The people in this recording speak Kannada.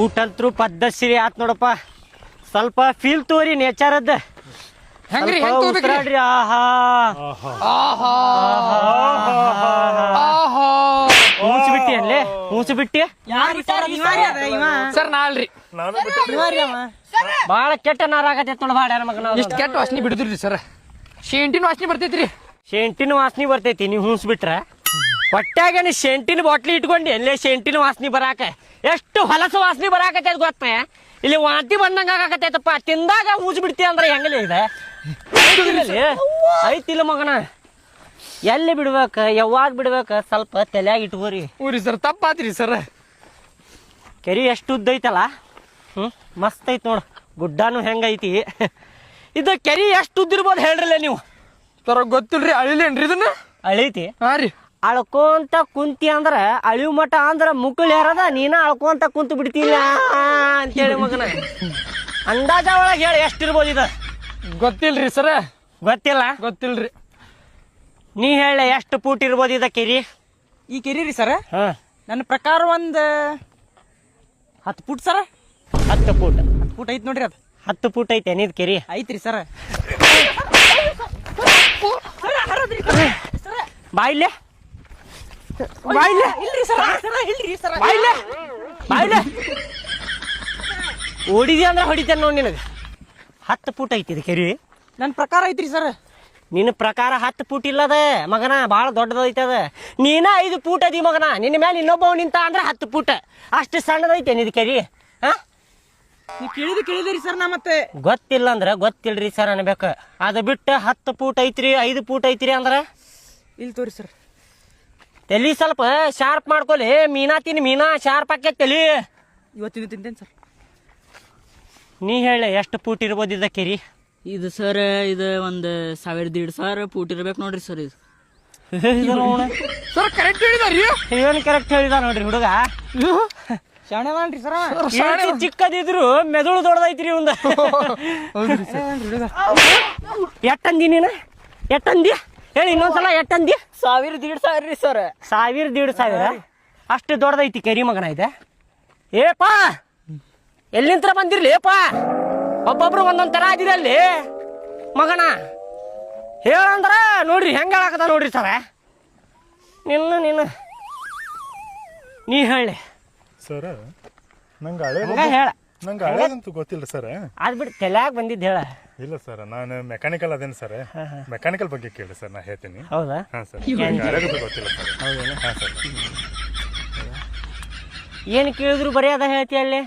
ಊಟ ಅಂತೂ ಪದ್ಧತಿ ಆತ್ ನೋಡಪ್ಪ. ಸ್ವಲ್ಪ ಫೀಲ್ ತೋರಿ ನೇಚರದ್ದು ಹೆಂಗ್ರಿ ಉಸಿರಾಡ್ರಿ. ಆಹಾ ಮೂಸಿ ಬಿಟ್ಟಿ ಅಲ್ಲೇ ಮೂಸಿ ಬಿಟ್ಟಿ ಸರ್ ನಾಳ್ರಿ ಬಾಳ ಕೆಟ್ಟ ನಾರಾಗತೈತ್ ನೋಡ ಬಾಡ್ಯಾರ ಮಗನ. ಇಷ್ಟ ಕೆಟ್ಟ ವಾಸನೆ ಬಿಡುದ್ರಿ ಸರ್. ಶೇಂಟಿನ ವಾಸನೆ ಬರ್ತೈತ್ರಿ. ಶೆಂಟಿನ ವಾಸನೆ ಬರ್ತೈತಿ ನೀವು ಹೂಸ್ ಬಿಟ್ರ. ಹೊಟ್ಯಾಗ ಶೆಂಟಿನ ಬಾಟ್ಲಿ ಇಟ್ಕೊಂಡಿ ಎಲ್ಲೇ ಶೆಂಟಿನ ವಾಸನೆ ಬರಾಕ ಎಷ್ಟು ಹೊಲಸ ವಾಸನೆ ಬರಾಕತ್ತೈತ್ ಗೊತ್ತ. ಇಲ್ಲಿ ವಾಂತಿ ಬಂದಂಗ ಆಗಾಕತ್ತೈತಪ್ಪ. ತಿಂದಾಗ ಹೂಸ್ ಬಿಡ್ತಿ ಅಂದ್ರೆ ಹೆಂಗಲೇ ಇದೆ ಐತಿಲ್ಲ ಮಗನ. ಎಲ್ಲಿ ಬಿಡ್ಬೇಕ ಯಾವಾಗ ಬಿಡ್ಬೇಕ ಸ್ವಲ್ಪ ತಲೆಯಾಗ ಇಟ್ಕೋರಿ. ಊರಿ ಸರ್ ತಪ್ಪಾತ್ರಿ ಸರ್. ಕೆರಿ ಎಷ್ಟು ಉದ್ದ ಐತಲ್ಲ. ಮಸ್ತ್ ಐತಿ ನೋಡು. ಗುಡ್ಡಾನು ಹೆಂಗೈತಿ. ಇದು ಕೆರಿ ಎಷ್ಟು ಉದ್ದಿರ್ಬೋದು ಹೇಳ್ರಲ್ಲ ನೀವು. ಸರ್ ಗೊತ್ತಿಲ್ರಿ. ಅಳಿಲೇನ್ರಿ ಇದನ್ನ ಅಳೈತಿ. ಹಾ ರೀ. ಅಳ್ಕೊಂತ ಕುಂತಿ ಅಂದ್ರ ಅಳಿವು ಮಠ ಅಂದ್ರ ಮುಕ್ಕಳು ಯಾರದ ನೀನ ಅಳ್ಕೊಂತ ಕುಂತು ಬಿಡ್ತೀನ ಅಂತೇಳಿ ಮಗನ. ಅಂದಾಜ ಒಳಗೆ ಹೇಳಿ ಎಷ್ಟಿರ್ಬೋದು ಇದು. ಗೊತ್ತಿಲ್ರಿ ಸರ. ಗೊತ್ತಿಲ್ಲ. ಗೊತ್ತಿಲ್ರಿ. ನೀ ಹೇಳ ಎಷ್ಟು ಫೂಟ್ ಇರ್ಬೋದು ಇದ ಕೆರಿ. ಈ ಕೆರಿ ರೀ ಸರ್ ಹಾ ನನ್ನ ಪ್ರಕಾರ ಒಂದು 10 ಫುಟ್ ಸರ. 10 ಫೂಟ್. 10 ಫುಟ್ ಐತಿ ನೋಡ್ರಿ. ಅದು 10 ಫೂಟ್ ಐತೆ ನೀದ್ ಕೆರಿ ಐತ್ರಿ ಸರ್. ಬಾಯಿಲೆ ಬಾಯಿಲೆ ಇಲ್ರಿ ಸರ್. ಇಲ್ರಿ ಸರ್. ಬಾಯಿಲೆ ಬಾಯಿಲೆ ಓಡಿದಿ ಅಂದ್ರೆ ಹೊಡಿತೇನೆ ನೋಡಿ ನಿನಗೆ. 10 ಫೂಟ್ ಐತಿ ಇದು ಕೆರಿ. ನನ್ನ ಪ್ರಕಾರ ಐತ್ರಿ ಸರ್. ನಿನ್ನ ಪ್ರಕಾರ 10 ಫೂಟ್ ಇಲ್ಲದ ಮಗನ. ಭಾಳ ದೊಡ್ಡದೈತದ. ನೀನ 5 ಫೂಟ್ ಅದಿ ಮಗನ. ನಿನ್ನ ಮೇಲೆ ಇನ್ನೊಬ್ಬ ನಿಂತ ಅಂದ್ರೆ 10 ಫೂಟ್. ಅಷ್ಟು ಸಣ್ಣದೈತೆ ನಿದ್ ಕೆರಿ. ಹಾ ನೀವು ಕೇಳಿದ್ರಿ ಸರ್. ನಾ ಮತ್ತೆ ಗೊತ್ತಿಲ್ಲ ಅಂದ್ರೆ ಗೊತ್ತಿಲ್ರಿ ಸರ್ ಅನ್ಬೇಕು. ಅದು ಬಿಟ್ಟು 10 ಫೂಟ್ ಐತ್ರಿ 5 ಫೂಟ್ ಐತ್ರಿ ಅಂದ್ರೆ ಇಲ್ಲಿ ತೋರಿ ಸರ್. ತಲಿ ಸ್ವಲ್ಪ ಶಾರ್ಪ್ ಮಾಡ್ಕೊಲಿ. ಮೀನಾ ತಿನ್ ಮೀನಾ ಶಾರ್ಪ್ ಹಾಕ್ಯತ್ ತಲಿ. ಇವತ್ತಿನ ತಿಂತೇನೆ ಸರ್. ನೀ ಹೇಳ ಎಷ್ಟು ಫೂಟ್ ಇರ್ಬೋದು ಇದ ಕೆರಿ. ಇದು ಸರ್ ಇದು ಒಂದು 1100 ಫೂಟ್ ಇರ್ಬೇಕು ನೋಡ್ರಿ ಸರ್. ಇದು ಸರ್ ಕರೆಕ್ಟ್ ಹೇಳಿದಾರಿ. ಏನು ಕರೆಕ್ಟ್ ಹೇಳಿದ ನೋಡ್ರಿ ಹುಡುಗ. ಶಾಣೆವನ್ರಿ ಸರ್. ಎಷ್ಟು ಚಿಕ್ಕದಿದ್ರು ಮೆದುಳು ದೊಡ್ಡದೈತ್ರಿ ಒಂದ. ಎಟ್ಟಂದಿ ನೀನು ಎಟ್ಟಂದಿ ಹೇಳಿ ಇನ್ನೊಂದ್ಸಲ. ಎಟ್ಟಂದಿ. 1100 ರೀ ಸರ್. 1100 ಅಷ್ಟು ದೊಡ್ಡದೈತಿ ಕೆರಿ ಮಗನ ಇದೆ. ಏಪಾ ಎಲ್ಲಿಂತ್ರ ಬಂದಿರ್ಲಿ ಏಪಾ. ಒಬ್ಬೊಬ್ರು ಒಂದೊಂದ್ ತರ ಆದಿರಲ್ಲಿ ಮಗನ. ಹೇಳಂದ್ರ ನೋಡ್ರಿ ಹೆಂಗ ಹೇಳಾಕತ್ತ ನೋಡ್ರಿ ಸರ. ನೀ ಹೇಳಿ ಸರ್. ನಂಗೆ ಹಳೆ ಹೇಳ. ನಂಗೆ ಹಳೇದಂತೂ ಗೊತ್ತಿಲ್ಲ ಸರ್. ಅದ್ ಬಿಟ್ಟು ತಲ್ಯಾಗ ಬಂದಿದ್ದು ಹೇಳ. ಇಲ್ಲ ಸರ್, ನಾನು ಮೆಕ್ಯಾನಿಕಲ್ ಅದೇನು ಸರ್. ಮೆಕ್ಯಾನಿಕಲ್ ಬಗ್ಗೆ ಕೇಳಿ ಸರ್, ನಾ ಹೇಳ್ತೀನಿ. ಹೌದಾ? ಹಾಂ ಸರ್. ನಂಗೆ ಹಳೇದಂತೂ ಗೊತ್ತಿಲ್ಲ ಸರ್. ಹೌದೇನು? ಹಾಂ ಸರ್. ಏನು ಕೇಳಿದ್ರು ಬರೀ ಅದ ಹೇಳ್ತಿ ಅಲ್ಲಿ.